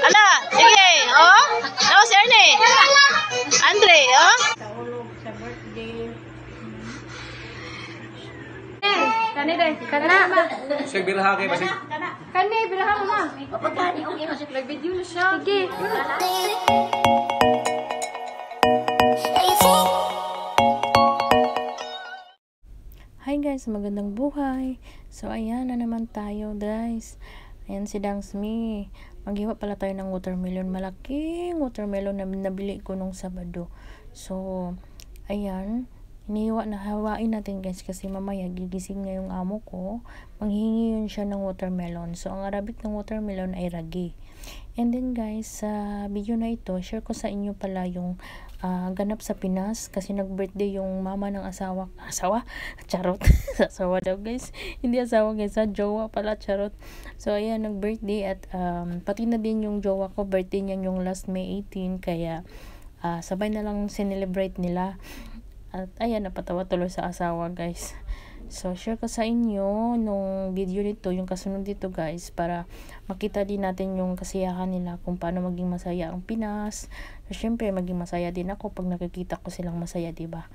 Ala, sige, oh. No, si Ernie. Andre, oh. Sa ulog, sa birthday. Kani day, kana ma. Sige, biraha kayo kasi. Kani, biraha mo ma. Papagani, okay na siya. Nag-video na siya. Sige. Hi guys, magandang buhay. So ayan na naman tayo guys. Ayan si Dangsmi. Maghiwa pala tayo ng watermelon. Malaking watermelon na nabili ko nung Sabado. So ayan, inihiwa na hawain natin guys kasi mamaya gigising na yung amo ko. Manghingi yun siya ng watermelon. So ang Arabic ng watermelon ay ragi. And then guys, sa video na ito, share ko sa inyo pala yung ganap sa Pinas kasi nag-birthday yung mama ng asawa, charot. Asawa daw guys, hindi asawa guys, jowa pala, charot. So ayan, nag-birthday at pati na din yung jowa ko, birthday niya yung last May 18, kaya sabay na lang sinelebrate nila. At ayan, napatawa tuloy sa asawa guys. So share ko sa inyo nung video nito, yung kasunod dito guys, para makita din natin yung kasiyahan nila kung paano maging masaya ang Pinas. So syempre maging masaya din ako pag nakikita ko silang masaya, diba?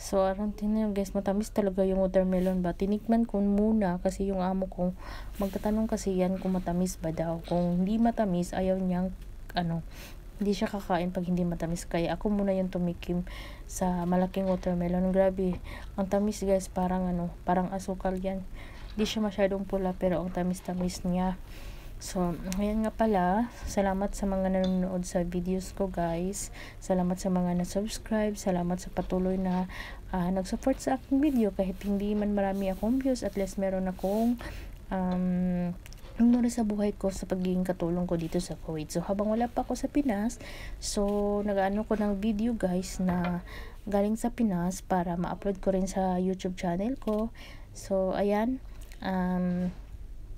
So aron tingnan guys, matamis talaga yung watermelon ba. Tinikman ko muna kasi yung amo ko magtatanong kasi yan kung matamis ba daw. Kung hindi matamis, ayaw niyang hindi siya kakain pag hindi matamis. Kaya ako muna yung tumikim sa malaking watermelon. Grabe, ang tamis guys, parang parang asukal yan. Hindi siya masyadong pula pero ang tamis-tamis niya. So ayan nga pala, salamat sa mga nanonood sa videos ko guys. Salamat sa mga na-subscribe. Salamat sa patuloy na nag-support sa aking video. Kahit hindi man marami akong views, at least meron akong sa buhay ko sa pagiging katulong ko dito sa Kuwait. So habang wala pa ako sa Pinas, so nag-ano ko ng video guys na galing sa Pinas para ma-upload ko rin sa YouTube channel ko. So ayan,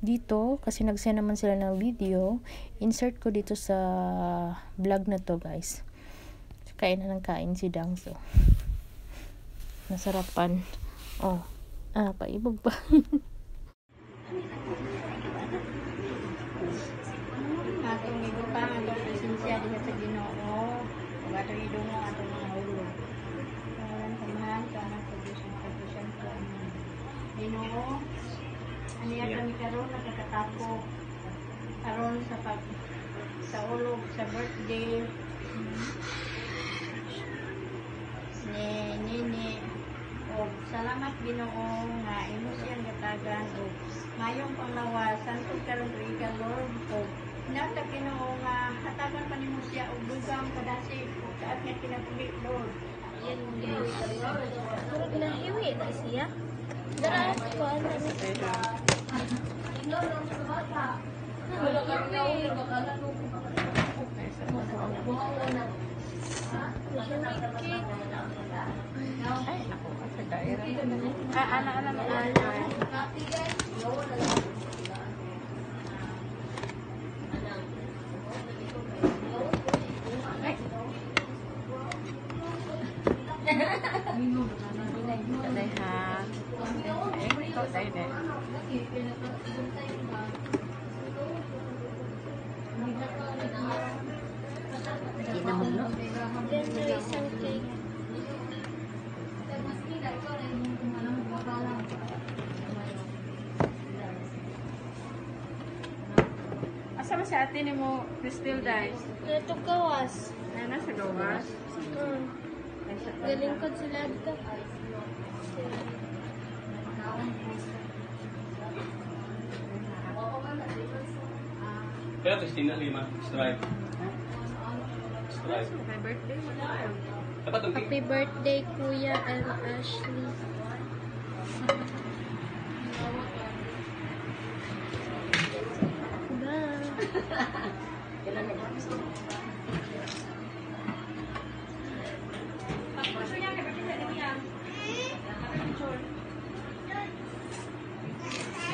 dito kasi nag-send naman sila ng video, insert ko dito sa vlog na to guys. Kain na ng kain si Dangso. Nasarapan. Oh, paibog pa. Atong ibutang atong presensya diha sa Ginoo. Ug atong idungo atong mga ulo. Karon samahan ka na pagdisyon ko. Ginoo, aniya kami karon nakakatako. Karon sa ulog sa birthday. Nini. Og salamat Ginoo nga imo siyang gatagan og mayong panglawas santog karon tuiga Lord og nata Ginoo nga hatagan pa nimo siya og dugang kadasi ug kaat nga kinabuhi Lord. Yan mo guys. Puro ginahiwi na siya. Dara ko ana ni. Ay, ako sa daerah. Anak-anak. Asa ba si ate ni mo Crystal guys? Ito gawas. Ay, nasa gawas. Galing ko sila dito. Kaya ito, lima. Stripe. My birthday mo na. Dapat ang Happy birthday, Kuya and Ashley.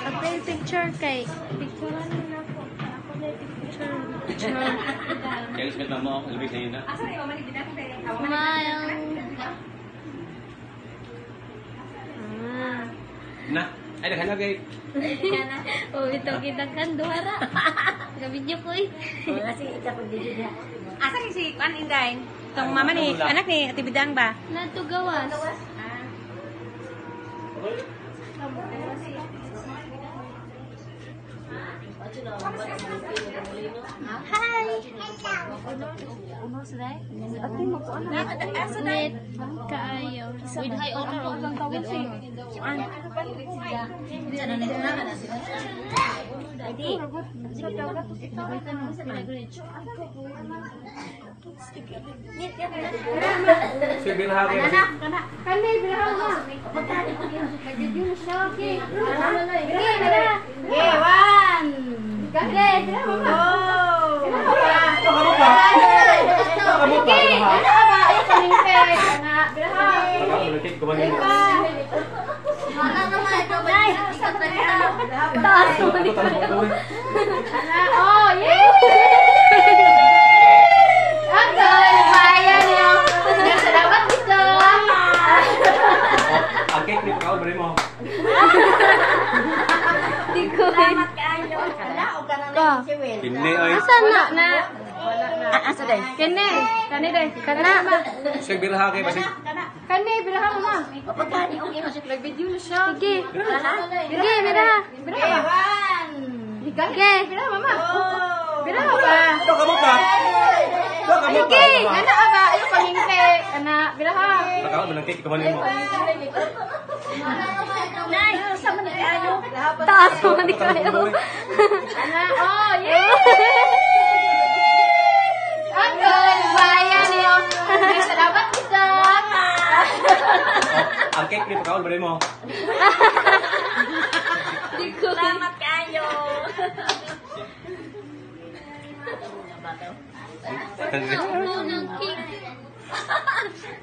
Ako yung picture kay. Picturean mo na ako. Ako na yung picture. Kaya ismet na mo, ilbig sa ina. Smile. Na, ay naghanap kay Oh, itong kita kan duhara. Gabidyo ko eh. Wala si Ika pag dito niya. Asa ni si Kuan Inday? Tong mama ni, anak ni Ate Bidang ba? Natugawas. Hi. Net kaayo. With high honor o with honor. Si Birahake. Kani birahan mo. Nagdiyo na siya. Okay. Okay, one. Kani birahan mo. Kamu pa? Kamu pa? Ay kaming pe. Ana birahan. Kamu lekit kumanin mo. Mana naman ito ba? Taas mo ni kayo. Oh, yay! Uncle, bayan niyo. Salamat dito. Ang cake ni Pao, beri mo. Di ko. Salamat kayo. Wala o ka na si Will. Hindi ay. Asan na? Asa day? Kani. Kani day. Kana ma. Si Birahake ba si? Kani birahan mo ma. Pagkani okay mo si Nag-video na siya. Sige. Sige, birahan. Okay, one. Sige, birahan mama. Birahan pa. Ito kamu pa? Ito kamu pa? Sige, ana aba ayo kaming pe. Ana birahan. Kamu ng cake kumanin mo. Nay, sama ni kayo. Taas mo ni kayo. Ana, oh, yay! Uncle, bayan niyo. Salamat dito. Ang cake ni Pao, beri mo. Salamat kayo.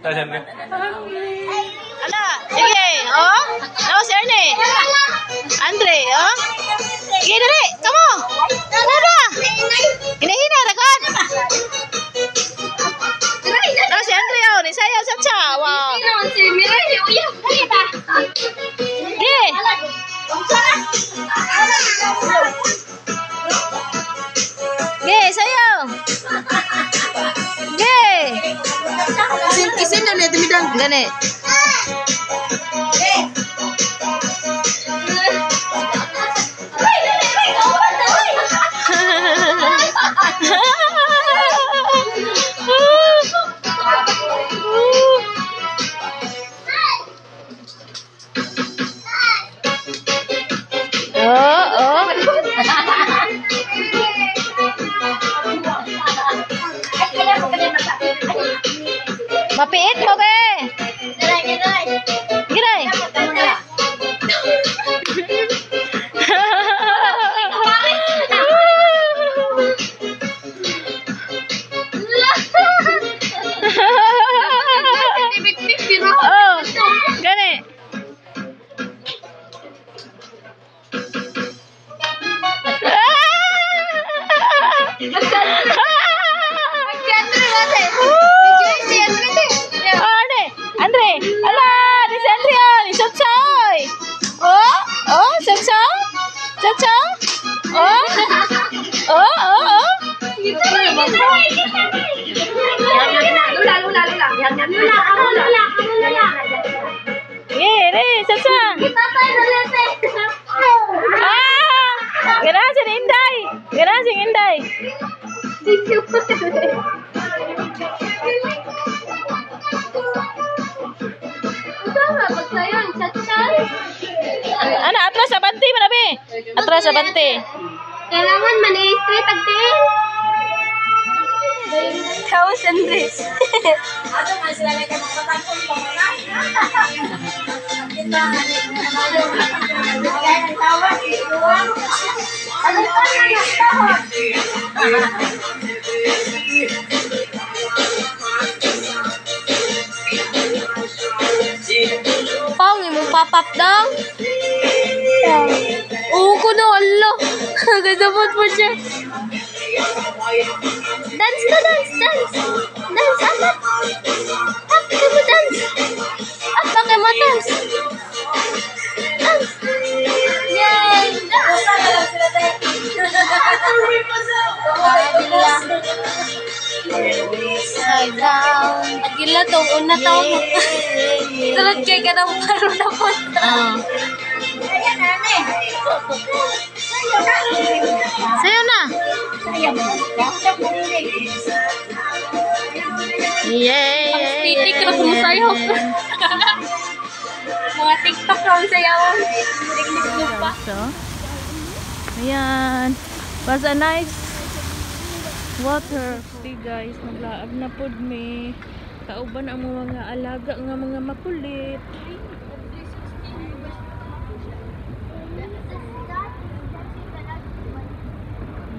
Tasan ka. Ala, sige, oh. Ano si Erne? Andre, oh. Sige, dali, kamo. Ano? Hinahina, rakon. Ano si Andre, oh. Nisayaw sa cha, wow. Si Mirai, uya, kita. Sige. Sige, sayaw. Sige. Isin na nito, midang. Gani. Mapiit mo be. Giray. Oh, gani. Andre, ala, di si Andre oh, ni Sochoy. Oh, oh, Socho, Socho, oh, oh, oh, oh. Gini, Socho. Ah, ganasin Inday, ganasin Inday. Ana, atras sa banti, manabi. Atras sa banti. Kailangan man-i-straight agtiin. 1,000 days. Ato man sila lang kayo magpatangkol pa mga. Kita nga ni kaya nagtawag iwan. Ano pa na nagtawag? Pang, mo papap daw. Oo ko na, Allah. Gandamot mo siya. Dance na, dance, dance. Dance, apat. Up, kamu dance. Up, pakai mo dance. Dance. Yay! Gila to, una tao mo. Tulad kay ka na paro na punta. Sayo na. Yay! Ang stitik na sumasayaw. Mga TikTok na ang sayawan. So, ayan. Was a nice water. See guys, maglaag na pod me. Kauban ang mga alaga nga mga makulit.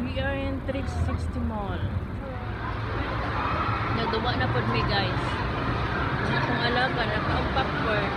We are in 360 Mall. Nagawa na pod me guys. Ang akong alaga, naka-popcorn.